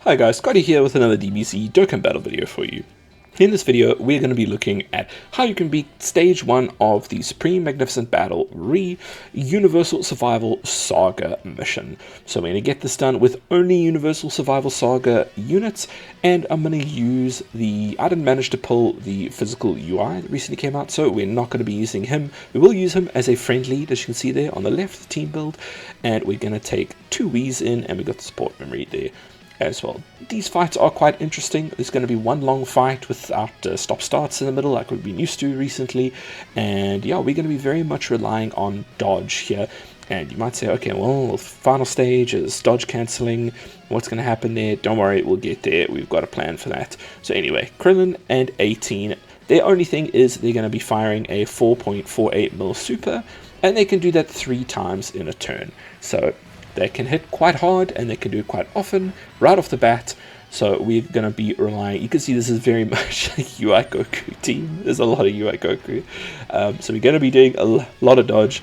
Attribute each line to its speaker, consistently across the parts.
Speaker 1: Hi guys, Scotty here with another DBZ Dokkan battle video for you. In this video, we're going to be looking at how you can beat Stage 1 of the Supreme Magnificent Battle Universal Survival Saga mission. So we're going to get this done with only Universal Survival Saga units, and I'm going to use I didn't manage to pull the physical UI that recently came out, so we're not going to be using him. We will use him as a friend lead, as you can see there on the left, the team build, and we're going to take 2 Wiis in, and we got the support memory there as well. These fights are quite interesting. There's going to be one long fight without stop-starts in the middle like we've been used to recently, and yeah, we're going to be very much relying on dodge here. And you might say, okay, well, final stage is dodge cancelling. What's going to happen there? Don't worry, we'll get there. We've got a plan for that. So anyway, Krillin and 18, their only thing is they're going to be firing a 4.48mm super, and they can do that 3 times in a turn. So they can hit quite hard, and they can do it quite often, right off the bat. So we're going to be relying, you can see this is very much a UI Goku team. There's a lot of UI Goku. So we're going to be doing a lot of dodge.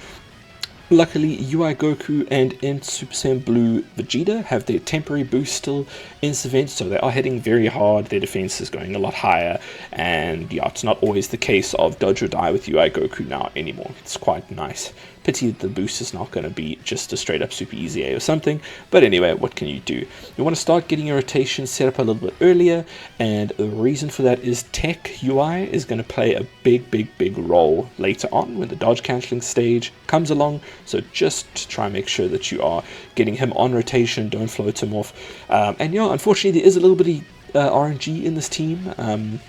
Speaker 1: Luckily, UI Goku and in Super Saiyan Blue Vegeta have their temporary boost still in this event, so they are hitting very hard. Their defense is going a lot higher, and yeah, it's not always the case of dodge or die with UI Goku now anymore. It's quite nice. Pity that the boost is not going to be just a straight up super easy A or something, but anyway, what can you do? You want to start getting your rotation set up a little bit earlier, and the reason for that is Tech UI is going to play a big role later on when the dodge cancelling stage comes along. So just try and make sure that you are getting him on rotation, don't float him off. And yeah, unfortunately there is a little bit of RNG in this team.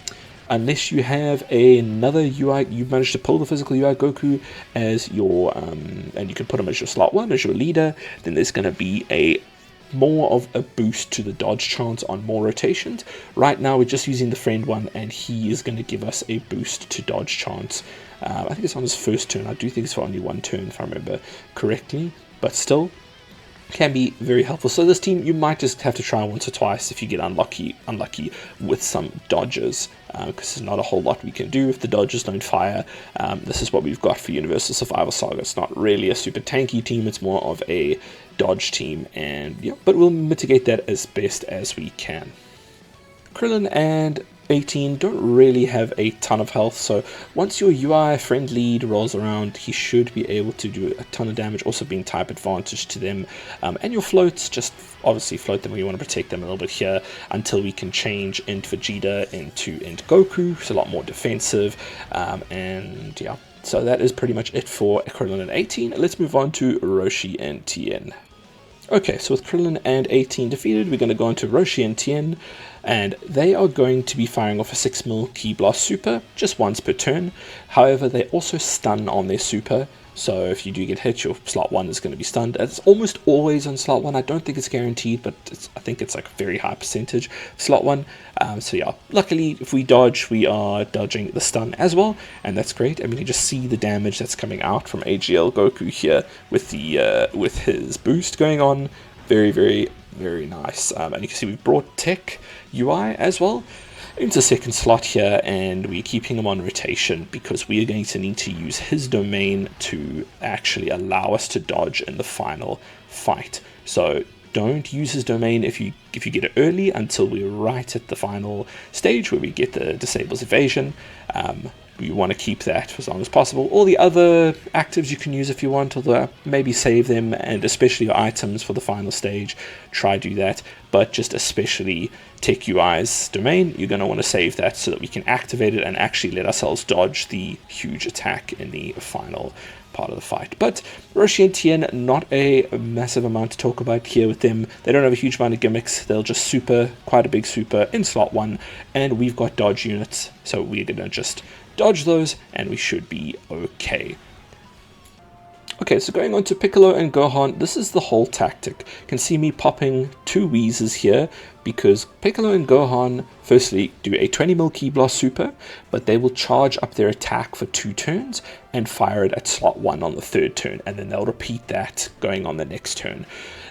Speaker 1: Unless you have another UI, you've managed to pull the physical UI Goku as your, and you can put him as your slot 1, as your leader, then there's going to be more of a boost to the dodge chance on more rotations. Right now we're just using the friend one, and he is going to give us a boost to dodge chance. I think it's on his first turn. I do think it's for only 1 turn if I remember correctly, but still can be very helpful. So this team, you might just have to try once or twice if you get unlucky with some dodges, because there's not a whole lot we can do if the dodges don't fire. This is what we've got for Universal Survival Saga. It's not really a super tanky team, it's more of a dodge team, and yeah, but we'll mitigate that as best as we can. Krillin and 18 don't really have a ton of health, so once your UI friend lead rolls around, he should be able to do a ton of damage, also being type advantage to them. And your floats, just obviously float them. We want to protect them a little bit here until we can change Int Vegeta into Int Goku. It's a lot more defensive, and yeah, so that is pretty much it for Krillin and 18. Let's move on to Roshi and Tien. Okay, so with Krillin and 18 defeated, we're going to go into Roshi and Tien, and they are going to be firing off a 6mm Ki Blast super just once per turn. However, they also stun on their super, so if you do get hit, your slot 1 is going to be stunned. It's almost always on slot 1. I don't think it's guaranteed, but I think it's like a very high percentage slot 1. So yeah, luckily if we dodge, we are dodging the stun as well, and that's great. I mean, you just see the damage that's coming out from AGL Goku here with with his boost going on. Very nice. And you can see we've brought Tech UI as well into second slot here, and we're keeping him on rotation because we are going to need to use his domain to actually allow us to dodge in the final fight. So don't use his domain if you get it early until we're right at the final stage where we get the disables evasion. You want to keep that for as long as possible. All the other actives you can use if you want, although maybe save them, and especially your items for the final stage, try do that. But just especially Tech UI's domain, you're going to want to save that so that we can activate it and actually let ourselves dodge the huge attack in the final part of the fight. But Roshi and Tien, not a massive amount to talk about here with them. They don't have a huge amount of gimmicks. They'll just super, quite a big super in slot 1, and we've got dodge units, so we're going to just dodge those and we should be okay. Okay, so going on to Piccolo and Gohan, this is the whole tactic. You can see me popping 2 Wiis here because Piccolo and Gohan firstly do a 20mm Ki Blast super, but they will charge up their attack for 2 turns and fire it at slot 1 on the 3rd turn, and then they'll repeat that going on the next turn.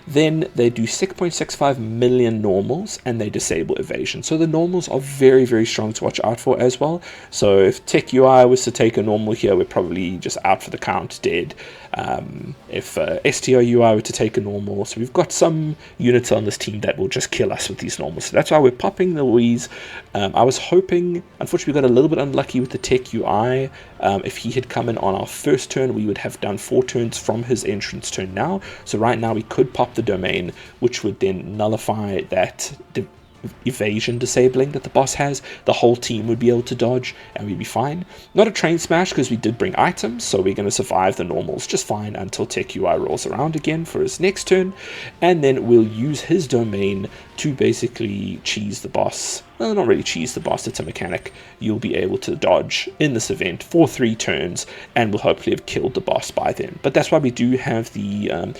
Speaker 1: Then they do 6.65 million normals, and they disable evasion. So the normals are very, very strong to watch out for as well. So if Tech UI was to take a normal here, we're probably just out for the count, dead. If STR UI were to take a normal, so we've got some units on this team that will just kill us with these normals. So that's why we're popping the Louise. I was hoping, unfortunately we got a little bit unlucky with the Tech UI. If he had come in on our first turn, we would have done 4 turns from his entrance turn now. So right now we could pop the domain, which would then nullify that evasion disabling that the boss has. The whole team would be able to dodge and we'd be fine. Not a train smash because we did bring items, so we're going to survive the normals just fine until Tech UI rolls around again for his next turn, and then we'll use his domain to basically cheese the boss. Well, not really cheese the boss, it's a mechanic. You'll be able to dodge in this event for 3 turns, and we'll hopefully have killed the boss by then. But that's why we do have the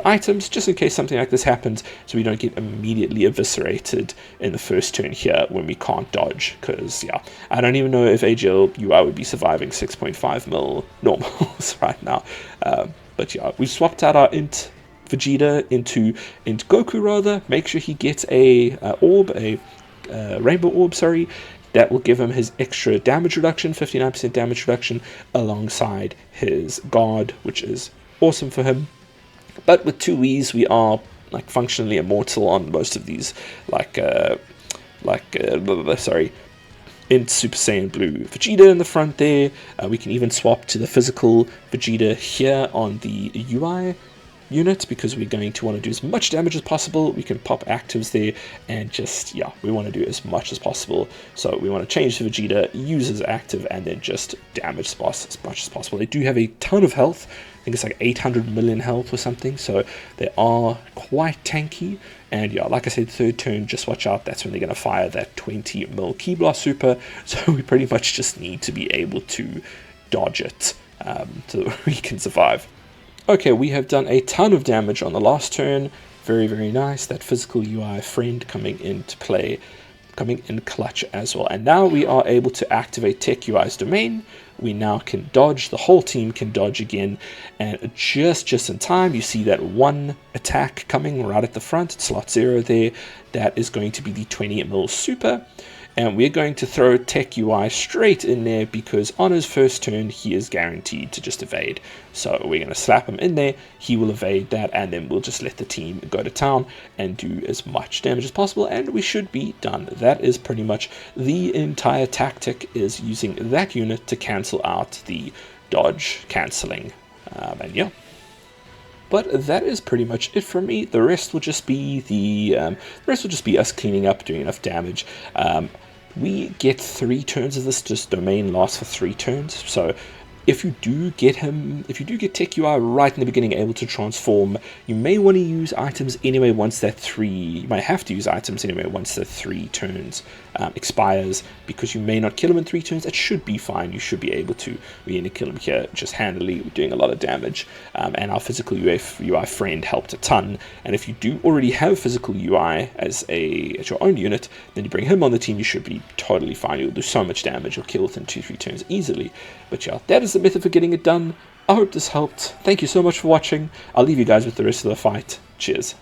Speaker 1: items, just in case something like this happens, so we don't get immediately eviscerated in the first turn here when we can't dodge. Because, yeah, I don't even know if AGL UI would be surviving 6.5 mil normals right now. But yeah, we swapped out our int Vegeta into Goku rather. Make sure he gets a rainbow orb, sorry. That will give him his extra damage reduction, 59% damage reduction, alongside his guard, which is awesome for him. But with 2 Wii's, we are like functionally immortal on most of these, in Super Saiyan Blue Vegeta in the front there. We can even swap to the physical Vegeta here on the UI unit, because we're going to want to do as much damage as possible. We can pop actives there and just, yeah, we want to do as much as possible. So we want to change to Vegeta, use his active, and then just damage the boss as much as possible. They do have a ton of health. I think it's like 800 million health or something, so they are quite tanky. And yeah, like I said, 3rd turn, just watch out, that's when they're going to fire that 20 mil Ki Blast Super. So we pretty much just need to be able to dodge it so that we can survive. Okay, we have done a ton of damage on the last turn. Very, very nice. That physical UI friend coming into play, coming in clutch as well. And now we are able to activate Tech UI's domain. We now can dodge. The whole team can dodge again. And just in time, you see that 1 attack coming right at the front. Slot 0 there. That is going to be the 20 mil super. And we're going to throw Tech UI straight in there, because on his first turn, he is guaranteed to just evade. So we're going to slap him in there, he will evade that, and then we'll just let the team go to town and do as much damage as possible, and we should be done. That is pretty much the entire tactic, is using that unit to cancel out the dodge cancelling. And yeah. But that is pretty much it from me. The rest will just be us cleaning up, doing enough damage. We get 3 turns of this. Just domain lasts for 3 turns. So if you do get Tech UI right in the beginning, able to transform, you may want to use items anyway once that 3. You might have to use items anyway once the 3 turns expires, because you may not kill him in 3 turns. It should be fine. You should be able to. We're going to kill him here just handily. We're doing a lot of damage, and our physical UI friend helped a ton. And if you do already have physical UI as your own unit, then you bring him on the team. You should be totally fine. You'll do so much damage. You'll kill within 2-3 turns easily. But yeah, that is the method for getting it done. I hope this helped. Thank you so much for watching. I'll leave you guys with the rest of the fight. Cheers.